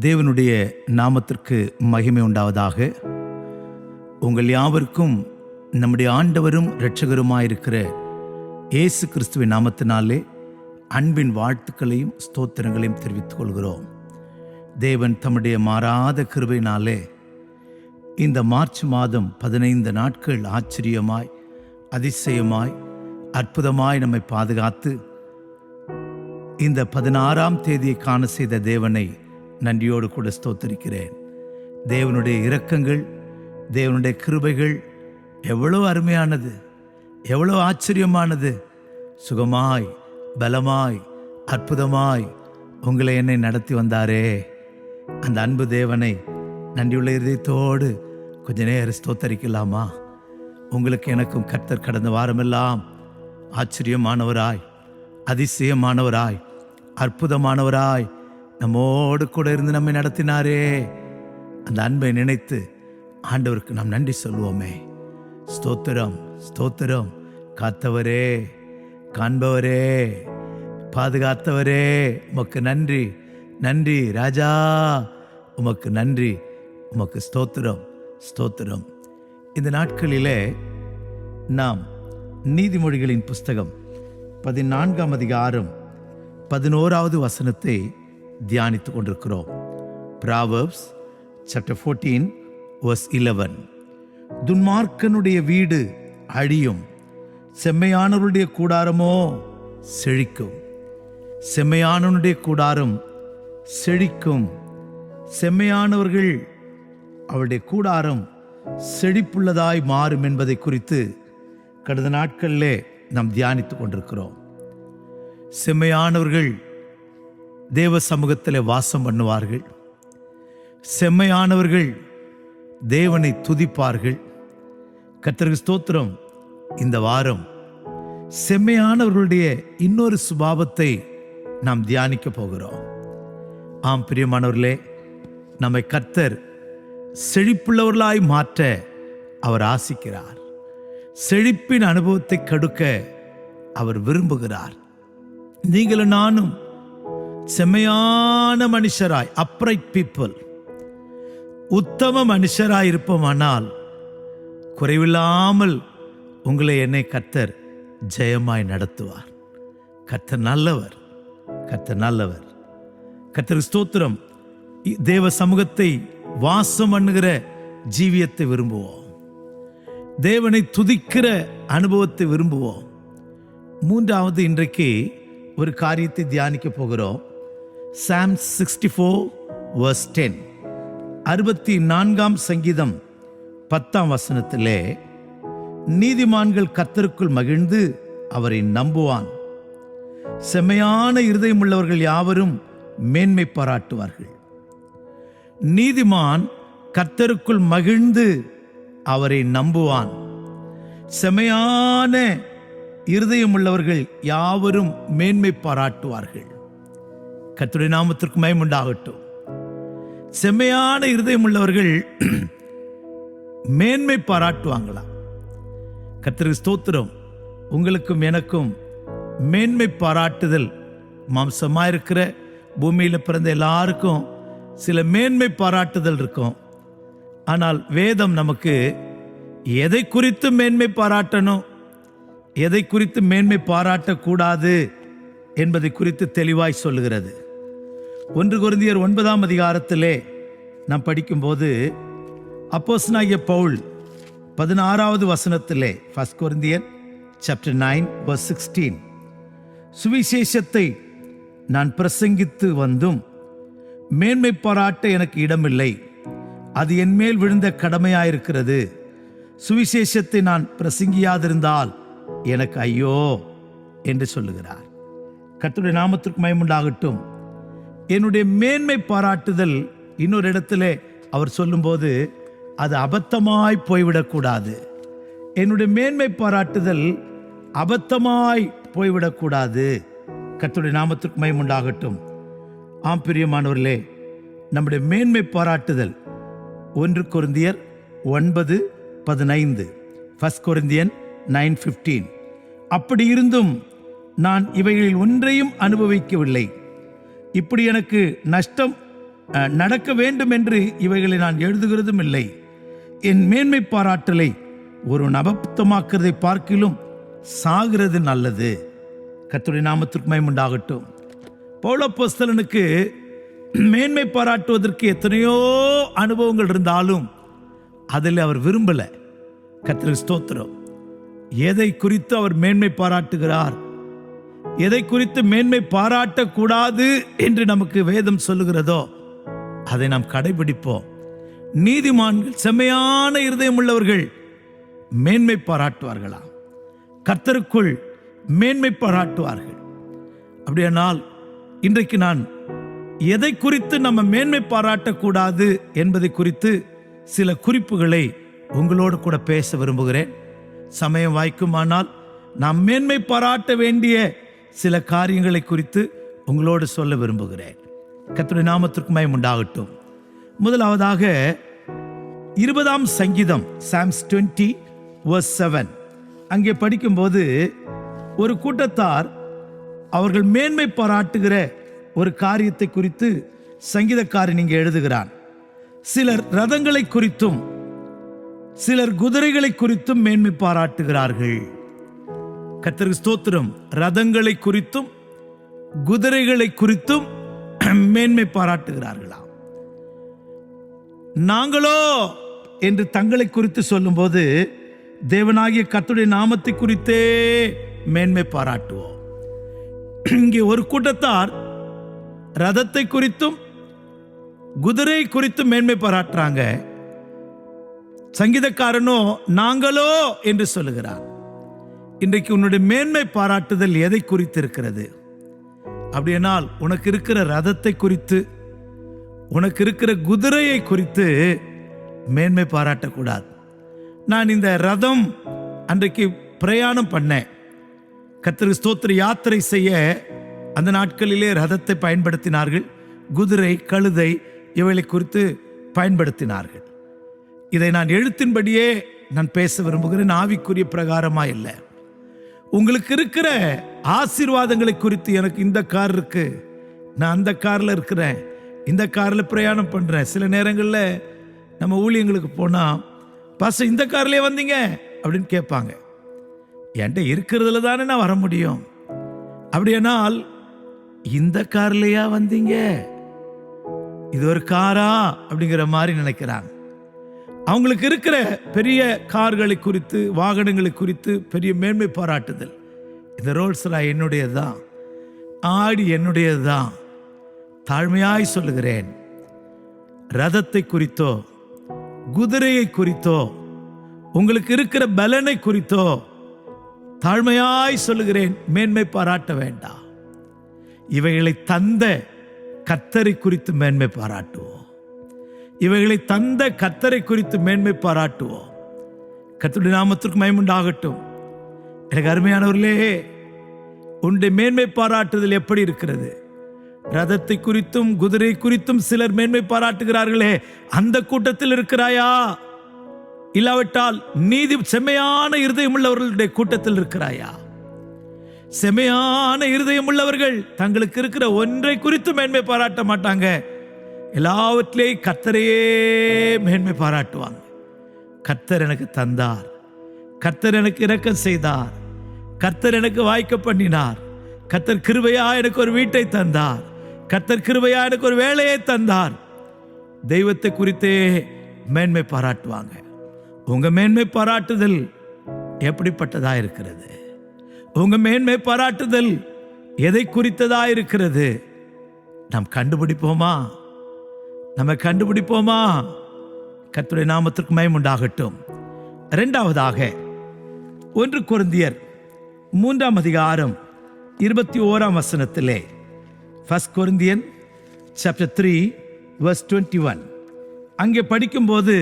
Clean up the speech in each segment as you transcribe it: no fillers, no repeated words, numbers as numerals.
தேவனுடைய நாமத்திற்கு மகிமை உண்டாவதாக. உங்கள் யாவருக்கும் நம்முடைய ஆண்டவரும் இரட்சகருமாயிருக்கிற இயேசு கிறிஸ்துவின் நாமத்தினாலே அன்பின் வாழ்த்துக்களையும் ஸ்தோத்திரங்களையும் தெரிவித்துக் கொள்கிறோம். தேவன் தம்முடைய மாறாத கிருபையினாலே இந்த மார்ச் மாதம் 15 நாட்கள் ஆச்சரியமாய், அதிசயமாய், அற்புதமாய் நம்மை பாதுகாத்து இந்த 16ஆம் தேதியை காண செய்த தேவனை நன்றியோடு கூட ஸ்தோத்திரிக்கிறேன். தேவனுடைய இரக்கங்கள், தேவனுடைய கிருபைகள் எவ்வளவு அருமையானது, எவ்வளவு ஆச்சரியமானது. சுகமாய், பலமாய், அற்புதமாய் உங்களை என்னை நடத்தி வந்தாரே, அந்த அன்பு தேவனை நன்றியுள்ள இதயத்தோடு கொஞ்ச நேரம் ஸ்தோத்தரிக்கலாமா? உங்களுக்கு எனக்கும் கர்த்தர் கடந்த வாரமெல்லாம் ஆச்சரியமானவராய், அதிசயமானவராய், அற்புதமானவராய் நம்மோடு கூட இருந்து நம்மை நடத்தினாரே. அந்த அன்பை நினைத்து ஆண்டவருக்கு நாம் நன்றி சொல்வோமே. ஸ்தோத்திரம், ஸ்தோத்திரம். காத்தவரே, காண்பவரே, பாதுகாத்தவரே, உமக்கு நன்றி, நன்றி ராஜா, உமக்கு நன்றி, உமக்கு ஸ்தோத்திரம், ஸ்தோத்திரம். இந்த நாட்களிலே நாம் நீதிமொழிகளின் புஸ்தகம் 14ஆம் அதிகாரம் 11வது வசனத்தை தியானித்துக் கொண்டிருக்கிறோம். Proverbs chapter 14 verse 11. துன்மார்க்கனுடைய வீடு அழியும், செம்மையானவருடைய கூடாரமோ செழிக்கும். செம்மையானவனுடைய கூடாரம் செழிக்கும். செம்மையானவர்கள் அவருடைய கூடாரம் செழிப்புள்ளதாய் மாறும் என்பதை குறித்து கடந்த நாட்களிலே நாம் தியானித்துக் கொண்டிருக்கிறோம். செம்மையானவர்கள் தேவ சமூகத்தில் வாசம் பண்ணுவார்கள். செம்மையானவர்கள் தேவனை துதிப்பார்கள். கர்த்தருக்கு ஸ்தோத்திரம். இந்த வாரம் செம்மையானவர்களுடைய இன்னொரு சுபாவத்தை நாம் தியானிக்க போகிறோம். ஆம் பிரியமானவர்களே, நம்மை கர்த்தர் செழிப்புள்ளவர்களாய் மாற்ற அவர் ஆசிக்கிறார். செழிப்பின் அனுபவத்தை கடுக்க அவர் விரும்புகிறார். நீங்களும் நானும் செம்மையான மனுஷராய், அப்ரைட் பீப்புள், உத்தம மனுஷராய் இருப்போமானால் குறைவில்லாமல் உங்களை என்னை கர்த்தர் ஜெயமாய் நடத்துவார். கர்த்தர் நல்லவர், கர்த்தர் நல்லவர். கர்த்தர் ஸ்தோத்திரம். தேவ சமூகத்தை வாசம் பண்ணுகிற ஜீவியத்தை விரும்புவோம். தேவனை துதிக்கிற அனுபவத்தை விரும்புவோம். மூன்றாவது, இன்றைக்கு ஒரு காரியத்தை தியானிக்க போகிறோம். Psalm 64 verse 10. 64ஆம் சங்கீதம் 10ஆம் வசனத்திலே, நீதிமான்கள் கர்த்தருக்குள் மகிழ்ந்து அவரை நம்புவான், செம்மையான இருதயம் உள்ளவர்கள் யாவரும் மேன்மை பாராட்டுவார்கள். நீதிமான் கர்த்தருக்குள் மகிழ்ந்து அவரை நம்புவான், செம்மையான இருதயம் உள்ளவர்கள் யாவரும் மேன்மை பாராட்டுவார்கள். கர்த்தருடைய நாமத்திற்கு மகிமை உண்டாகட்டும். செம்மையான இருதயம் உள்ளவர்கள் மேன்மை பாராட்டுவாங்களா? கர்த்தருக்கு ஸ்தோத்திரம். உங்களுக்கும் எனக்கும் மேன்மை பாராட்டுதல் மாம்சமாயிருக்கிற பூமியில் பிறந்த எல்லாருக்கும் சில மேன்மை பாராட்டுதல் இருக்கும். ஆனால் வேதம் நமக்கு எதை குறித்து மேன்மை பாராட்டணும், எதை குறித்து மேன்மை பாராட்டக்கூடாது என்பதை குறித்து தெளிவாய் சொல்லுகிறது. 1 கொரிந்தியர் 9ஆம் அதிகாரத்திலே நாம் படிக்கும்போது அப்போஸ்தலனாகிய பவுல் 16வது வசனத்திலே, 1 கொரிந்தியர் chapter 9 verse 16, சுவிசேஷத்தை நான் பிரசங்கித்து வந்தும் மேன்மை பாராட்ட எனக்கு இடமில்லை, அது என்மேல் விழுந்த கடமையாயிருக்கிறது. சுவிசேஷத்தை நான் பிரசங்கியாதிருந்தால் எனக்கு ஐயோ என்று சொல்லுகிறார். கர்த்தருடைய நாமத்திற்கு மகிமை உண்டாகட்டும். என்னுடைய மேன்மை பாராட்டுதல், இன்னொரு இடத்துல அவர் சொல்லும்போது, அது அபத்தமாய் போய்விடக்கூடாது. என்னுடைய மேன்மை பாராட்டுதல் அபத்தமாய் போய்விடக்கூடாது. கர்த்தருடைய நாமத்திற்கு மகிமை உண்டாகட்டும். ஆம் பிரியமானவர்களே, நம்முடைய மேன்மை பாராட்டுதல் 1 கொரிந்தியர் 9:15, 1 கொரிந்தியன் 9:15. அப்படி இருந்தும் நான் இவைகளில் ஒன்றையும் அனுபவிக்கவில்லை. இப்படி எனக்கு நஷ்டம் நடக்க வேண்டும் என்று இவைகளை நான் எழுதுகிறதும் இல்லை. என் மேன்மை பாராட்டலை ஒரு அபத்தமாக்குறதை பார்க்கிலும் சாகிறது நல்லது. கர்த்தருடைய நாமத்திற்கு மகிமை உண்டாகட்டும். பவுல் அப்போஸ்தலனுக்கு மேன்மை பாராட்டுவதற்கு எத்தனையோ அனுபவங்கள் இருந்தாலும் அதில் அவர் விரும்பல. கர்த்தருக்கு ஸ்தோத்திரம். எதை குறித்து அவர் மேன்மை பாராட்டுகிறார், எதை குறித்து மேன்மை பாராட்டக்கூடாது என்று நமக்கு வேதம் சொல்லுகிறதோ அதை நாம் கடைபிடிப்போம். நீதிமான்கள், செம்மையான இருதயம் உள்ளவர்கள் மேன்மை பாராட்டுவார்களாம். கர்த்தருக்குள் மேன்மை பாராட்டுவார்கள். அப்படியானால் இன்றைக்கு நான் எதை குறித்து நம்ம மேன்மை பாராட்டக்கூடாது என்பதை குறித்து சில குறிப்புகளை உங்களோடு கூட பேச விரும்புகிறேன். சமயம் வாய்க்குமானால் நாம் மேன்மை பாராட்ட வேண்டிய சில காரியங்களை குறித்து உங்களோடு சொல்ல விரும்புகிறேன். கர்த்தருடைய நாமத்திற்கு மகிமை உண்டாகட்டும். முதலாவதாக 20ஆம் சங்கீதம் Psalms 20:7 அங்கே படிக்கும்போது ஒரு கூட்டத்தார் அவர்கள் மேன்மை பாராட்டுகிற ஒரு காரியத்தை குறித்து சங்கீதக்காரன் இங்கே எழுதுகிறான். சிலர் ரதங்களை குறித்தும் சிலர் குதிரைகளை குறித்தும் மேன்மை பாராட்டுகிறார்கள். கர்த்தருக்கு ஸ்தோத்திரம். ரதங்களை குறித்தும் குதிரைகளை குறித்தும் மேன்மை பாராட்டுகிறார்களாம். நாங்களோ என்று தங்களை குறித்து சொல்லும்போது தேவனாகிய கர்த்தருடைய நாமத்தை குறித்தே மேன்மை பாராட்டுவோம். இங்கே ஒரு கூட்டத்தார் ரதத்தை குறித்தும் குதிரை குறித்தும் மேன்மை பாராட்டுறாங்க. சங்கீதக்காரனோ நாங்களோ என்று சொல்லுகிறார். இன்றைக்கு உன்னுடைய மேன்மை பாராட்டுதல் எதை குறித்து இருக்கிறது? அப்படியானால் உனக்கு இருக்கிற ரதத்தை குறித்து, உனக்கு இருக்கிற குதிரையை குறித்து மேன்மை பாராட்டக்கூடாது. நான் இந்த ரதம் அன்றைக்கு பிரயாணம் பண்ணேன். கர்த்தருக்கு ஸ்தோத்திர. யாத்திரை செய்ய அந்த நாட்களிலே ரதத்தை பயன்படுத்தினார்கள். குதிரை, கழுதை இவைகளை குறித்து பயன்படுத்தினார்கள். இதை நான் எழுத்தின்படியே நான் பேச விரும்புகிறேன், ஆவிக்குரிய பிரகாரமா இல்லை. உங்களுக்கு இருக்கிற ஆசீர்வாதங்களை குறித்து, எனக்கு இந்த கார் இருக்கு, நான் அந்த கார்ல இருக்கிறேன், இந்த கார்ல பிரயாணம் பண்றேன். சில நேரங்களில் நம்ம ஊழியங்களுக்கு போனா, பாஸ்டர் இந்த கார்லயே வந்தீங்க அப்படின்னு கேட்பாங்க. என்கிட்ட இருக்கிறதுல தானே நான் வர முடியும். அப்படியானால் இந்த கார்லயா வந்தீங்க, இது ஒரு காரா அப்படிங்கிற மாதிரி நினைக்கிறாங்க. அவங்களுக்கு இருக்கிற பெரிய கார்களை குறித்து, வாகனங்களை குறித்து பெரிய மேன்மை பாராட்டுதல். இந்த ரோல்ஸ் ராய் என்னுடையதுதான், ஆடி என்னுடையதுதான். தாழ்மையாய் சொல்லுகிறேன், ரதத்தை குறித்தோ குதிரையை குறித்தோ உங்களுக்கு இருக்கிற பலனை குறித்தோ தாழ்மையாய் சொல்லுகிறேன், மேன்மை பாராட்ட வேண்டாம். இவைகளை தந்த கர்த்தரை குறித்து மேன்மை பாராட்டுவோம். இவைகளை தந்த கர்த்தரை குறித்து மேன்மை பாராட்டுவோம். கர்த்தருடைய நாமத்திற்கு மகிமை உண்டாகட்டும். எனக்கு அருமையானவர்களே, உன்னுடைய மேன்மை பாராட்டுதல் எப்படி இருக்கிறது? ரதத்தை குறித்தும் குதிரை குறித்தும் சிலர் மேன்மை பாராட்டுகிறார்களே, அந்த கூட்டத்தில் இருக்கிறாயா? இல்லாவிட்டால் நீதி செம்மையான இருதயம் உள்ளவர்களுடைய கூட்டத்தில் இருக்கிறாயா? செம்மையான இருதயம் உள்ளவர்கள் தங்களுக்கு இருக்கிற ஒன்றை குறித்து மேன்மை பாராட்ட மாட்டாங்க. எல்லாவற்றிலேயும் கர்த்தரையே மேன்மை பாராட்டுவாங்க. கர்த்தர் எனக்கு தந்தார், கர்த்தர் எனக்கு இரக்கம் செய்தார், கர்த்தர் எனக்கு வாய்க்க பண்ணினார், கர்த்தர் கிருபையா எனக்கு ஒரு வீட்டை தந்தார், கர்த்தர் கிருபையா எனக்கு ஒரு வேலையை தந்தார். தெய்வத்தை குறித்தே மேன்மை பாராட்டுவாங்க. உங்க மேன்மை பாராட்டுதல் எப்படிப்பட்டதா இருக்கிறது? உங்க மேன்மை பாராட்டுதல் எதை குறித்ததா இருக்கிறது? நாம் கண்டுபிடிப்போமா? நம்ம கண்டுபிடிப்போமா? கர்த்தருடைய நாமத்திற்கு மகிமை உண்டாகட்டும். இரண்டாவதாக 1 கொரிந்தியர் 3ஆம் அதிகாரம் 21ஆம் வசனத்திலே, 1 Corinthians chapter 3 verse 21 அங்கே படிக்கும்போது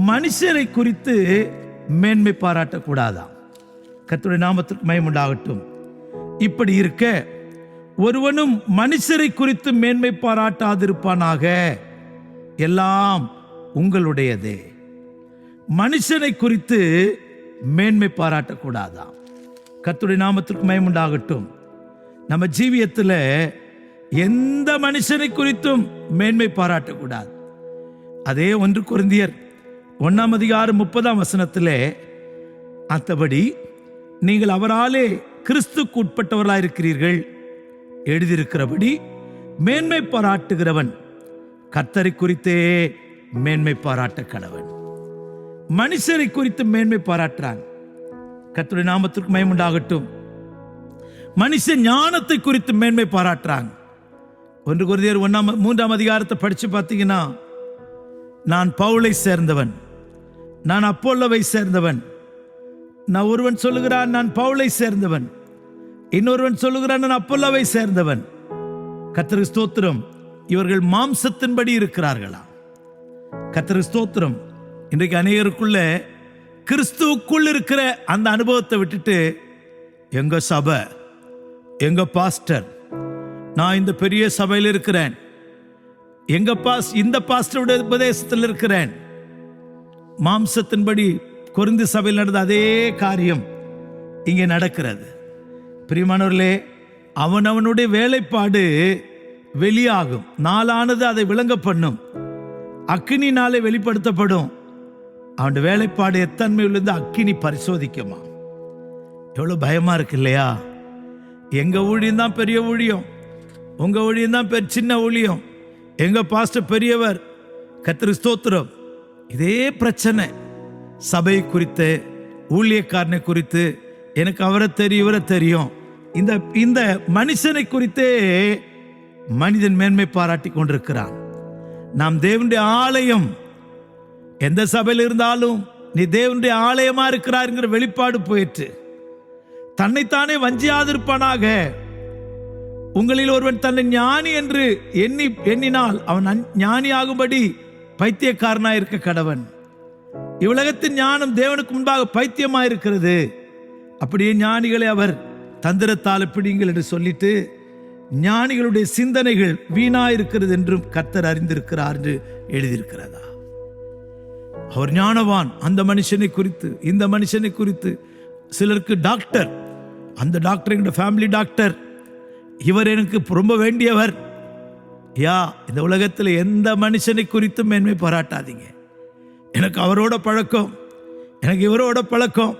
மனுஷரை குறித்து மேன்மை பாராட்டக்கூடாதாம். கர்த்தருடைய நாமத்திற்கு மகிமை உண்டாகட்டும். இப்படி இருக்க ஒருவனும் மனுஷரை குறித்து மேன்மை பாராட்டாதிருப்பானாக, எல்லாம் உங்களுடையதே. மனுஷனை குறித்து மேன்மை பாராட்டக்கூடாதாம். கர்த்தருடைய நாமத்திற்கு மகிமை உண்டாகட்டும். நம்ம ஜீவியத்தில் எந்த மனுஷனை குறித்தும் மேன்மை பாராட்டக்கூடாது. அதே 1 கொரிந்தியர் 1:30 அத்தபடி நீங்கள் அவராலே கிறிஸ்துக்கு உட்பட்டவர்களாயிருக்கிறீர்கள் எழுதியிருக்கிறபடி மேன்மை பாராட்டுகிறவன் கர்த்தரை குறித்தே மேன்மை பாராட்ட கடவன். மனுஷரை குறித்து மேன்மை பாராட்டுறாங்க. கர்த்தருடைய நாமத்திற்கு மகிமை உண்டாகட்டும். மனுஷ ஞானத்தை குறித்து மேன்மை பாராட்டுறாங்க. 1 கொரிந்தியர் 3 படிச்சு பார்த்தீங்கன்னா, நான் பவுலை சேர்ந்தவன், நான் அப்போல்லோவை சேர்ந்தவன். நான் ஒருவன் சொல்லுகிறான் நான் பவுலை சேர்ந்தவன், இன்னொருவன் சொல்லுகிறான் நான் அப்போல்லோவை சேர்ந்தவன். கர்த்தருக்கு ஸ்தோத்திரம். இவர்கள் மாம்சத்தின்படி இருக்கிறார்களா? கர்த்தருக்கு ஸ்தோத்திரம். இன்றைக்கு அநேகருக்குள்ள கிறிஸ்துவுக்குள் இருக்கிற அந்த அனுபவத்தை விட்டுட்டு, எங்க சபை, எங்க பாஸ்டர், நான் இந்த பெரிய சபையில் இருக்கிறேன், எங்க இந்த பாஸ்டருடைய உபதேசத்தில் இருக்கிறேன். மாம்சத்தின்படி கொரிந்து சபையில் நடந்த அதே காரியம் இங்கே நடக்கிறது. பிரியமானவர்களே, அவனவனுடைய வேலைப்பாடு வெளியாகும். நாளானது அதை விளங்க பண்ணும். அக்கினினாலே வெளிப்படுத்தப்படும். அவனுடைய வேலைப்பாடு எத்தன்மை உள்ளது அக்கினி பரிசோதிக்குமா. எவ்வளவு பயமா இருக்கு இல்லையா? எங்க ஊழியம் தான் பெரிய ஊழியம், உங்க ஊழியம் தான் சின்ன ஊழியம், எங்க பாஸ்டர் பெரியவர். கர்த்தருக்கு ஸ்தோத்திரம். இதே பிரச்சனை சபை குறித்து, ஊழியக்காரனை குறித்து, எனக்கு அவரை தெரியும் இவரை தெரியும், இந்த மனுஷனை குறித்தே மனிதன் மேன்மை பாராட்டி கொண்டிருக்கிறான். நாம் தேவனுடைய ஆலயம். எந்த சபையில் இருந்தாலும் நீ தேவனுடைய ஆலயமா இருக்கிறார் வெளிப்பாடு போயிற்று. தன்னைத்தானே வஞ்சியாதிருப்பானாக. உங்களில் ஒருவன் தன்னை ஞானி என்று எண்ணினால் அவன் ஞானியாகும்படி பைத்தியக்காரனாய் இருக்க கடவன். இவ்வுலகத்தின் ஞானம் தேவனுக்கு முன்பாக பைத்தியமாயிருக்கிறது. அப்படியே ஞானிகளை அவர் தந்திரத்தால் பிடிங்கள் என்று சொல்லிட்டு, ஞானிகளுடைய சிந்தனைகள் வீணாயிருக்கிறது என்றும் கர்த்தர் அறிந்திருக்கிறார் என்று எழுதியிருக்கிறதா? அவர் ஞானவான். அந்த மனுஷனை குறித்து, இந்த மனுஷனை குறித்து. சிலருக்கு டாக்டர், அந்த டாக்டர் எங்க ஃபேமிலி டாக்டர், இவர் எனக்கு ரொம்ப வேண்டியவர். இந்த உலகத்தில் எந்த மனுஷனை குறித்தும் மேன்மை பாராட்டாதீங்க. எனக்கு அவரோட பழக்கம், எனக்கு இவரோட பழக்கம்,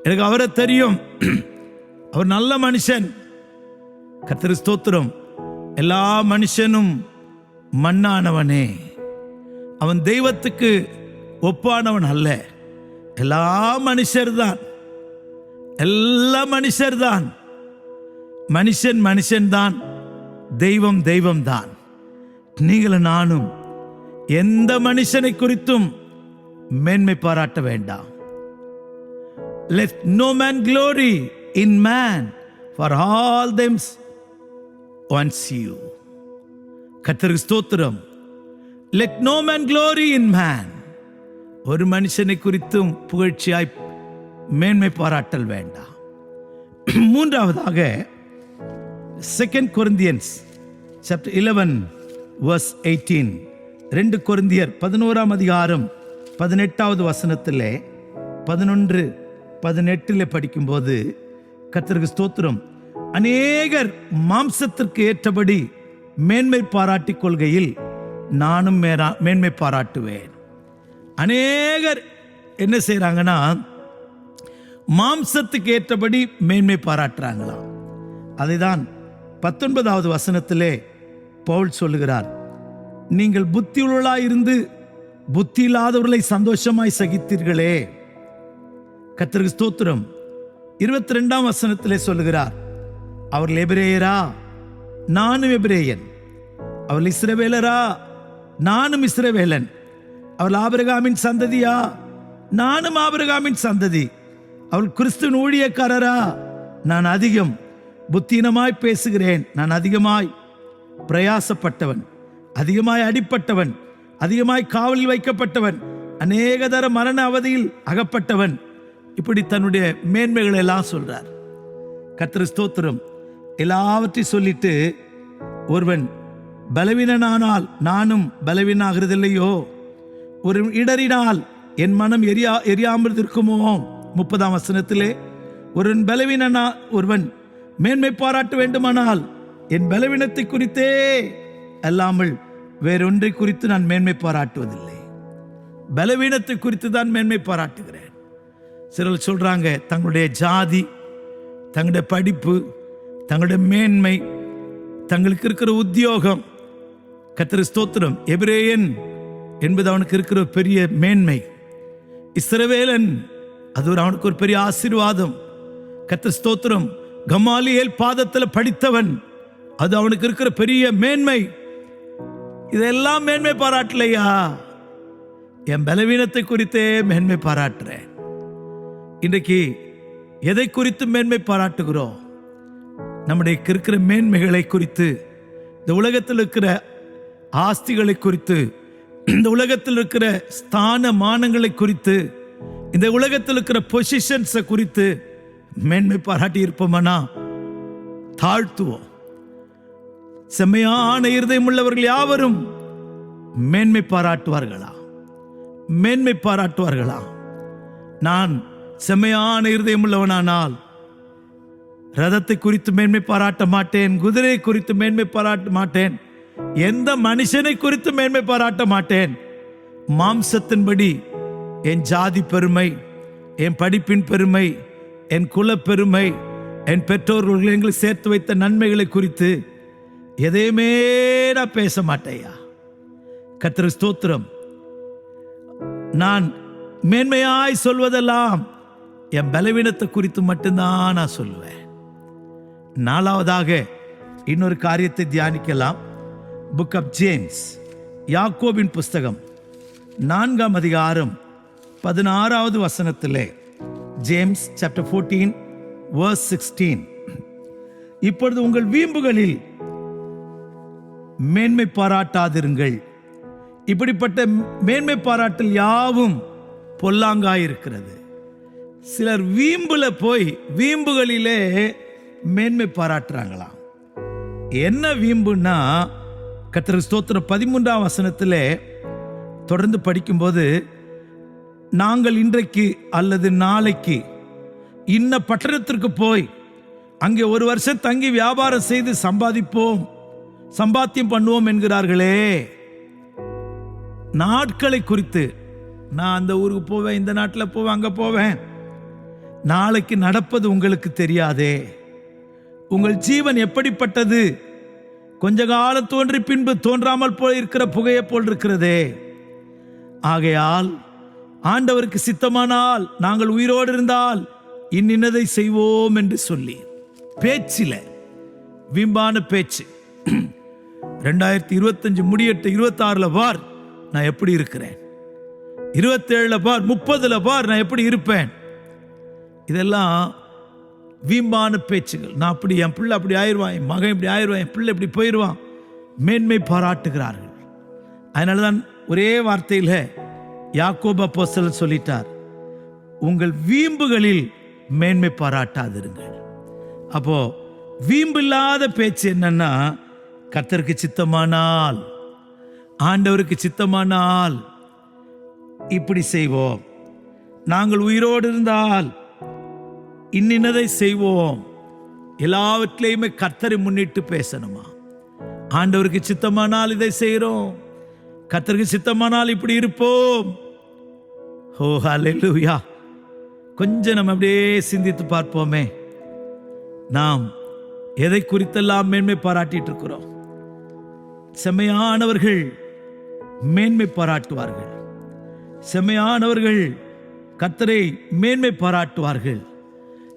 எனக்கு அவரை தெரியும், அவர் நல்ல மனுஷன். கர்த்தருக்கு ஸ்தோத்திரம். எல்லா மனுஷனும் மண்ணானவனே, அவன் தெய்வத்துக்கு ஒப்பானவன் அல்ல. எல்லா மனுஷர்தான், எல்லா மனுஷர்தான். மனுஷன் மனுஷன்தான், தெய்வம் தெய்வம்தான். நீங்களும் நானும் எந்த மனுஷனை குறித்தும் மேன்மை பாராட்ட வேண்டாம். Let no man glory in man, for all them wants you. கர்த்தருக்கு ஸ்தோத்திரம். Let no man glory in man. ஒரு மனுஷனை குறித்தும் புகழ்ச்சியாய் மேன்மை பாராட்டல் வேண்டாம். மூன்றாவதாக 2 Corinthians chapter 11 verse 18. 2 கொரிந்தியர் 11 18 11-18 படிக்கும்போது, கர்த்தருக்கு ஸ்தோத்திரம், அநேகர் மாம்சத்திற்கு ஏற்றபடி மேன்மை பாராட்டிக் கொள்கையில் நானும் மேன்மை பாராட்டுவேன். அநேகர் என்ன செய்யறாங்கன்னா, மாம்சத்துக்கு ஏற்றபடி மேன்மை பாராட்டுறாங்களாம். அதைதான் 19 பவுல் சொல்லுகிறார். நீங்கள் புத்தியுள்ளவர்களாய் இருந்து புத்தி இல்லாதவர்களை சந்தோஷமாய் சகித்தீர்களே. கர்த்தருக்கு ஸ்தோத்திரம். 22 சொல்லுகிறார், அவர்கள் எபிரேயரா, நானும் எபிரேயன். அவர்கள் இஸ்ரவேலரா, நானும் இஸ்ரவேலன். அவர்கள் ஆபிரகாமின் சந்ததியா, நானும் ஆபிரகாமின் சந்ததி. அவள் கிறிஸ்துவின் ஊழியக்காரரா, நான் அதிகம் புத்தீனமாய் பேசுகிறேன். நான் அதிகமாய் பிரயாசப்பட்டவன், அதிகமாய் அடிப்பட்டவன், அதிகமாய் காவலில் வைக்கப்பட்டவன், அநேக தர மரண அவதியில் அகப்பட்டவன். இப்படி தன்னுடைய மேன்மைகளை எல்லாம் சொல்றார். கர்த்தருக்கு ஸ்தோத்திரம். எல்லாவற்றையும் சொல்லிட்டு, ஒருவன் பலவீனனானால் நானும் பலவீனாகிறதில்லையோ, ஒரு இடறினால் என் மனம் எரியாமல் இருக்குமோ. 30 ஒருவன் பலவீனனா, ஒருவன் மேன்மை பாராட்ட வேண்டுமானால் என் பலவீனத்தை குறித்தே அல்லாமல் வேறொன்றை குறித்து நான் மேன்மை பாராட்டுவதில்லை. பலவீனத்தை குறித்து தான் மேன்மை பாராட்டுகிறேன். சிலர் சொல்றாங்க தங்களுடைய ஜாதி, தங்களுடைய படிப்பு, தங்களுடைய மேன்மை, தங்களுக்கு இருக்கிற உத்தியோகம். கர்த்தருக்கு ஸ்தோத்திரம். எபிரேயன் என்பது அவனுக்கு இருக்கிற பெரிய மேன்மை. இஸ்ரவேலன் அது அவனுக்கு ஒரு பெரிய ஆசீர்வாதம். கர்த்தருக்கு ஸ்தோத்திரம். கமாலியேல் பாதத்தில் படித்தவன், அது அவனுக்கு இருக்கிற பெரிய மேன்மை. இதெல்லாம் மேன்மை பாராட்டலையா? என் பலவீனத்தை குறித்தே மேன்மை பாராட்டுறேன். இன்றைக்கு எதை குறித்து மேன்மை பாராட்டுகிறோம்? நம்முடைய இருக்கிற மேன்மைகளை குறித்து, இந்த உலகத்தில் இருக்கிற ஆஸ்திகளை குறித்து, இந்த உலகத்தில் இருக்கிற ஸ்தான மானங்களை குறித்து, இந்த உலகத்தில் இருக்கிற பொசிஷன்ஸை குறித்து மேன்மை பாராட்டி இருப்போம்னா தாழ்த்துவோம். செம்மையான இருதயம் உள்ளவர்கள் யாவரும் மேன்மை பாராட்டுவார்களா? மேன்மை பாராட்டுவார்களா? நான் செம்மையான இருதயம் உள்ளவனானால் ரதத்தை குறித்து மேன்மை பாராட்ட மாட்டேன், குதிரை குறித்து மேன்மை பாராட்ட மாட்டேன், எந்த மனுஷனை குறித்து மேன்மை பாராட்ட மாட்டேன். மாம்சத்தின்படி என் ஜாதி பெருமை, என் படிப்பின் பெருமை, என் குல பெருமை, என் பெற்றோர்கள் எங்களுக்கு சேர்த்து வைத்த நன்மைகளை குறித்து எதையுமே நான் பேச மாட்டேயா. கர்த்தருக்கு ஸ்தோத்திரம். நான் மேன்மையாய் சொல்வதெல்லாம் என் பலவீனத்தை குறித்து மட்டும்தான் நான் சொல்லுவேன். நாலாவதாக இன்னொரு காரியத்தை தியானிக்கலாம். புக் ஆஃப் ஜேம்ஸ், யாக்கோபின் புஸ்தகம் 4ஆம் அதிகாரம் 16வது வசனத்திலே, ஜேம்ஸ் சாப்டர் 14 verse 16, இப்பொழுது உங்கள் வீம்புகளில் மேன்மை பாராட்டாதிருங்கள். இப்படிப்பட்ட மேன்மை பாராட்டல் யாவும் பொல்லாங்காயிருக்கிறது. சிலர் வீம்புல போய் வீம்புகளிலே மேன்மை பாராட்டுறாங்களாம். என்ன வீம்புன்னா, கர்த்தருக்கு ஸ்தோத்திரம் 13ஆம் வசனத்திலே தொடர்ந்து படிக்கும்போது, நாங்கள் இன்றைக்கு அல்லது நாளைக்கு இன்ன பட்டணத்திற்கு போய் அங்கே ஒரு வருஷம் தங்கி வியாபாரம் செய்து சம்பாத்தியம் பண்ணுவோம் என்கிறார்களே. நாட்களை குறித்து, நான் அந்த ஊருக்கு போவேன், இந்த நாட்டில் போவேன், அங்க போவேன். நாளைக்கு நடப்பது உங்களுக்கு தெரியாதே. உங்கள் ஜீவன் எப்படிப்பட்டது? கொஞ்ச காலம் தோன்றி பின்பு தோன்றாமல் போய் இருக்கிற புகையை போல் இருக்கிறதே. ஆகையால் ஆண்டவருக்கு சித்தமானால் நாங்கள் உயிரோடு இருந்தால் இன்னதை செய்வோம் என்று சொல்லி, பேச்சில வீம்பான பேச்சு. 2025 முடியட்டு, 26ல பார் நான் எப்படி இருக்கிறேன், 27ல பார், 30ல பார் நான் எப்படி இருப்பேன். இதெல்லாம் வீம்பான பேச்சுகள். நான் அப்படி, என் பிள்ளை அப்படி ஆயிடுவான், என் மகன் இப்படி ஆயிடுவான், என் பிள்ளை இப்படி போயிடுவான். மேன்மை பாராட்டுகிறார்கள். அதனாலதான் ஒரே வார்த்தையில் யாக்கோபு அப்போஸ்தலன் சொல்லிட்டார், உங்கள் வீம்புகளில் மேன்மை பாராட்டாதிருங்கள். அப்போ வீம்பில்லாத பேச்சு என்னன்னா, கர்த்தருக்கு சித்தமானால், ஆண்டவருக்கு சித்தமானால் இப்படி செய்வோம், நாங்கள் உயிரோடு இருந்தால் இன்னதை செய்வோம். எல்லாவற்றிலையுமே கர்த்தரை முன்னிட்டு பேசணுமா? ஆண்டவருக்கு சித்தமானால் இதை செய்கிறோம், கர்த்தருக்கு சித்தமானால் இப்படி இருப்போம். ஓ ஹல்லேலூயா. கொஞ்சம் நம்ம அப்படியே சிந்தித்து பார்ப்போமே, நாம் எதை குறித்தெல்லாம் மேன்மை பாராட்டிட்டு இருக்கிறோம்? செம்மையானவர்கள் மேன்மை பாராட்டுவார்கள். செம்மையானவர்கள் கர்த்தரை மேன்மை பாராட்டுவார்கள்.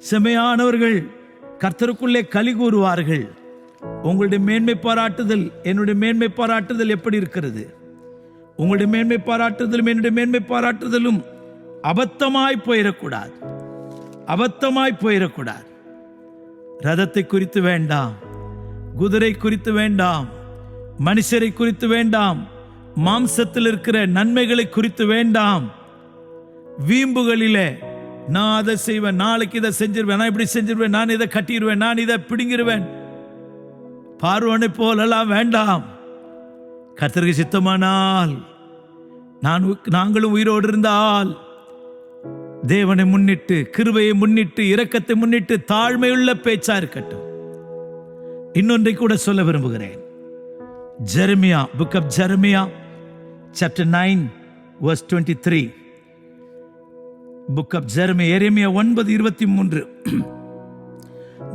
செம்மையானவர்கள் கர்த்தருக்குள்ளே களி கூறுவார்கள். உங்களுடைய மேன்மை பாராட்டுதல், என்னுடைய மேன்மை பாராட்டுதல் எப்படி இருக்கிறது? உங்களுடைய மேன்மை பாராட்டுதலும் என்னுடைய மேன்மை பாராட்டுதலும் அபத்தமாய் போயிடக்கூடாது, அபத்தமாய் போயிடக்கூடாது. ரதத்தை குறித்து வேண்டாம், குதிரை குறித்து வேண்டாம், மனுஷரை குறித்து வேண்டாம், மாம்சத்தில் இருக்கிற நன்மைகளை குறித்து வேண்டாம். வீம்புகளிலே நான் அதை செய்வேன், நாளைக்கு இதை செஞ்சிருவேன், நான் இப்படி செஞ்சிருவேன், நான் இதை கட்டிடுவேன், நான் இதை பிடுங்கிடுவேன், பார்வனை போலெல்லாம் வேண்டாம். கர்த்தருக்கு சித்தமானால், நாங்களும் உயிரோடு இருந்தால் தேவனை முன்னிட்டு, கிருபையை முன்னிட்டு, இரக்கத்தை முன்னிட்டு தாழ்மையுள்ள பேச்சா இருக்கட்டும். இன்னொன்றை கூட சொல்ல விரும்புகிறேன். Jeremiah, book of Jeremiah chapter 9 verse 23. Book of Jeremiah, எரேமியா 9:23.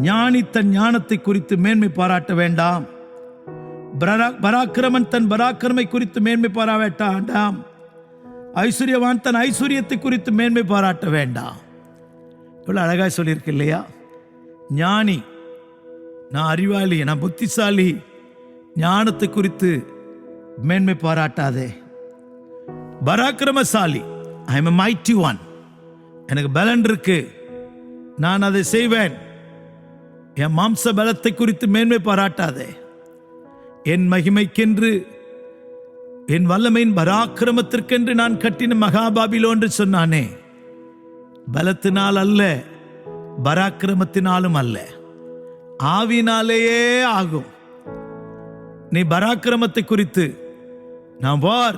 ஞானி தன் ஞானத்தை குறித்து மேன்மை பாராட்ட வேண்டாம், பராக்கிரமன் தன் பராக்கிரமை குறித்து மேன்மை பாராட்ட வேண்டாம், ஐஸ்வர்யவான் தன் ஐஸ்வர்யத்தை குறித்து மேன்மை பாராட்ட வேண்டாம். இவ்வளவு அழகாய் சொல்லியிருக்கு இல்லையா? ஞானி, நான் அறிவாளி, நான் புத்திசாலி, ஞானத்தை குறித்து மேன்மை பாராட்டாதே. பராக்கிரமசாலி, I am a mighty one, எனக்கு பலன் இருக்கு, நான் அதை செய்வேன், என் மாம்ச பலத்தை குறித்து மேன்மை பாராட்டாதே. என் மகிமைக்கென்று, என் வல்லமையின் பராக்கிரமத்திற்கென்று நான் கட்டின மகாபாபிலோன் என்று சொன்னானே, பலத்தினால் அல்ல, பராக்கிரமத்தினாலும் அல்ல, ஆவினாலேயே ஆகும். நீ பராக்கிரமத்தை குறித்து நான் வார்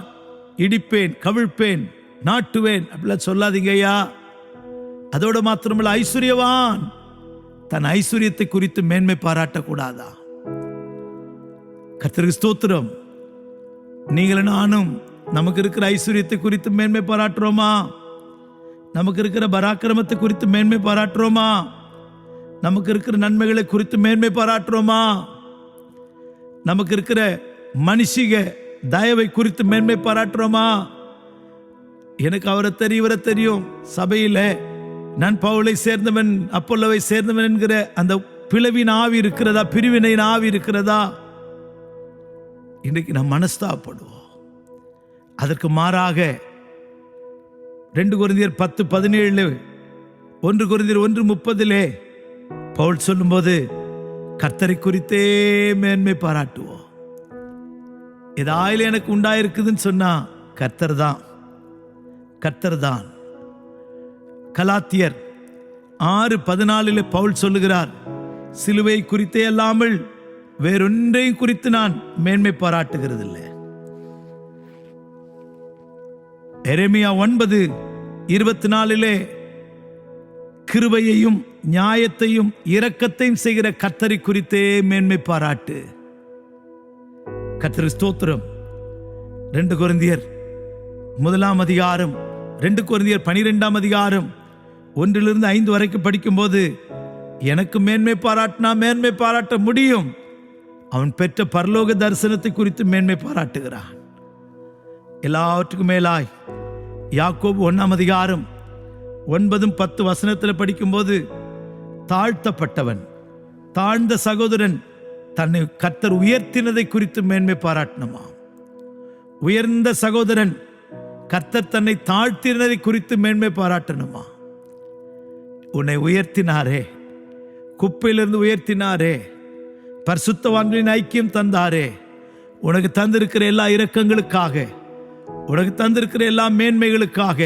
இடிப்பேன், கவிழ்ப்பேன், நாட்டுவேன் அப்படிலாம் சொல்லாதீங்க ஐயா. அதோடு மாத்திரமல்ல, ஐஸ்வர்யவான் தன் ஐஸ்வர்யத்தை குறித்து மேன்மை பாராட்டக்கூடாதா? கர்த்தருக்கு ஸ்தோத்திரம். நீங்களும் நானும் நமக்கு இருக்கிற ஐஸ்வர்யத்தை குறித்து மேன்மை பாராட்டுறோமா? நமக்கு இருக்கிற பராக்கிரமத்தை குறித்து மேன்மை பாராட்டுறோமா? நமக்கு இருக்கிற நன்மைகளை குறித்து மேன்மை பாராட்டுறோமா? நமக்கு இருக்கிற மனுஷிக தயவை குறித்து மேன்மை பாராட்டுறோமா? எனக்கு அவரை தெரியும், இவரை தெரியும், சபையில நான் பவுலை சேர்ந்தவன், அப்போலோவை சேர்ந்தவன் என்கிற அந்த பிளவின் ஆவி இருக்கிறதா? பிரிவினையின் ஆவி இருக்கிறதா? இன்றைக்கு நாம் மனஸ்தாபப்படுவோம். அதற்கு மாறாக 2 கொரிந்தியர் 10:17, 1 கொரிந்தியர் 1:30 பவுல் சொல்லும்போது கர்த்தரை குறித்தே மேன்மை பாராட்டுவோம். ஏதாயில எனக்கு உண்டாயிருக்குதுன்னு சொன்னா கர்த்தர் தான், கர்த்தர் தான். கலாத்தியர் 6:14 பவுல் சொல்லுகிறார், சிலுவை குறித்தே அல்லாமல் வேறொன்றையும் குறித்து நான் மேன்மை பாராட்டுகிறது இல்லை. எரேமியா 9:24 கிருபையையும் நியாயத்தையும் இரக்கத்தையும் செய்கிற கர்த்தரை குறித்தே மேன்மை பாராட்டு. கர்த்தருக்கு ஸ்தோத்திரம். 2 கொரிந்தியர் 1 2 கொரிந்தியர் 12 1-5 வரைக்கும் படிக்கும்போது, எனக்கு மேன்மை பாராட்டினா மேன்மை பாராட்ட முடியும். அவன் பெற்ற பரலோக தரிசனத்தை குறித்து மேன்மை பாராட்டுகிறான். எல்லாவற்றுக்கும் மேலாய் யாக்கோபு 1 9-10 படிக்கும்போது, தாழ்த்தப்பட்டவன், தாழ்ந்த சகோதரன் தன்னை கர்த்தர் உயர்த்தினதை குறித்து மேன்மை பாராட்டணுமா? உயர்ந்த சகோதரன் கர்த்தர் தன்னை தாழ்த்தினதை குறித்து மேன்மை பாராட்டணுமா? உன்னை உயர்த்தினாரே, குப்பையிலிருந்து உயர்த்தினாரே, பரிசுத்தவான்களின் ஐக்கியம் தந்தாரே, உனக்கு தந்திருக்கிற எல்லா இரக்கங்களுக்காக, உனக்கு தந்திருக்கிற எல்லா மேன்மைகளுக்காக,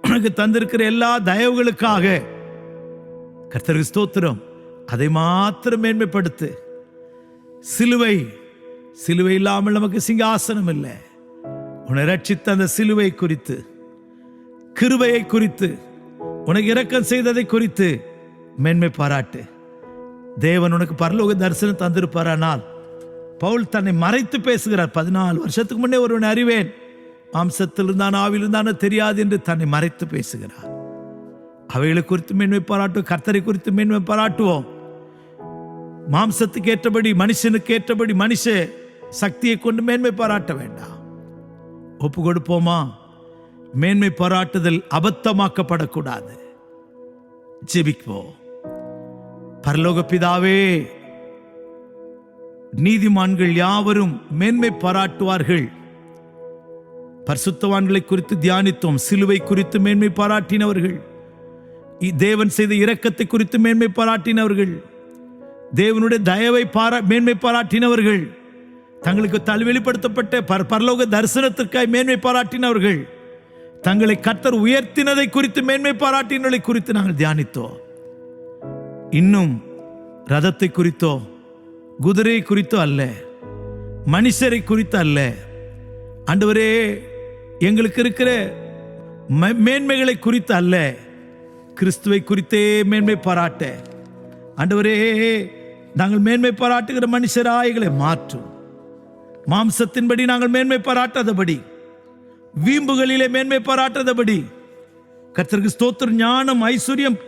உனக்கு தந்திருக்கிற எல்லா தயவுகளுக்காக கர்த்தருக்கு ஸ்தோத்திரம். அதை மாத்திரம் மேன்மைப்படுத்து. சிலுவை இல்லாமல் நமக்கு சிங்காசனம் இல்லை. உன்னை ரட்சித்த அந்த சிலுவை குறித்து, கிருபையை குறித்து, உனக்கு இரக்கம் செய்ததை குறித்து மேன்மை பாராட்டு. தேவன் உனக்கு பரலோக தரிசனம் தந்திருப்பாரானால், பவுல் தன்னை மறைத்து பேசுகிறார். 14 வருஷத்துக்கு முன்னே ஒருவனை அறிவேன், மாம்சத்தில் இருந்தான் ஆவியில் இருந்தானோ தெரியாது என்று தன்னை மறைத்து பேசுகிறார். அவைகளை குறித்து மேன்மை பாராட்டுவோம். கர்த்தரை குறித்து மேன்மை பாராட்டுவோம். மாம்சத்துக்கு ஏற்றபடி, மனுஷனுக்கு ஏற்றபடி, மனுஷ சக்தியை கொண்டு மேன்மை பாராட்ட வேண்டாம். ஒப்பு கொடுப்போமா? மேன்மை பாராட்டுதல் அபத்தமாக்கப்படக்கூடாது. ஜெபிப்போம். பரலோக பிதாவே, நீதிமான்கள் யாவரும் மேன்மை பாராட்டுவார்கள். பரிசுத்தவான்களை குறித்து தியானித்தோம். சிலுவை குறித்து மேன்மை பாராட்டினவர்கள், தேவன் செய்த இரக்கத்தை குறித்து மேன்மை பாராட்டினவர்கள், தேவனுடைய தயவை மேன்மை பாராட்டினவர்கள், தங்களுக்கு வெளிப்படுத்தப்பட்ட பரலோக தரிசனத்திற்காய் மேன்மை பாராட்டினவர்கள், தங்களை கர்த்தர் உயர்த்தினதை குறித்து மேன்மை பாராட்டினதை குறித்து நாங்கள் தியானித்தோம். இன்னும் ரதத்தை குறித்தோ, குதிரை குறித்தோ அல்ல, மனுஷரை குறித்து அல்ல ஆண்டவரே, எங்களுக்கு இருக்கிற மேன்மைகளை குறித்து அல்ல, கிறிஸ்துவை குறித்தே மேன்மை பாராட்ட ஆண்டவரே, நாங்கள் மேன்மை பாராட்டுகிற மனுஷராய்களை மாற்றும். மாம்சத்தின்படி நாங்கள் மேன்மை பாராட்டாதபடி, வீம்புகளிலே மேன்மை பாராட்டாதபடி, கர்த்தருக்கு ஸ்தோத்திரம், ஞானம், ஐஸ்வர்யம்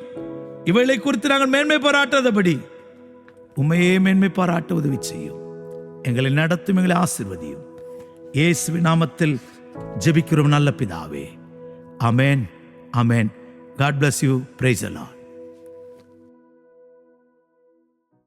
இவைகளை குறித்து நாங்கள் மேன்மை பாராட்டாதபடி உம்மையே மேன்மை பாராட்ட உதவி செய்யும். எங்களை நடத்தும், எங்களை ஆசீர்வதியும். இயேசுவின் நாமத்தில் ஜெபிக்கிறோம் நல்ல பிதாவே. ஆமென், ஆமென். God bless you. Praise the Lord.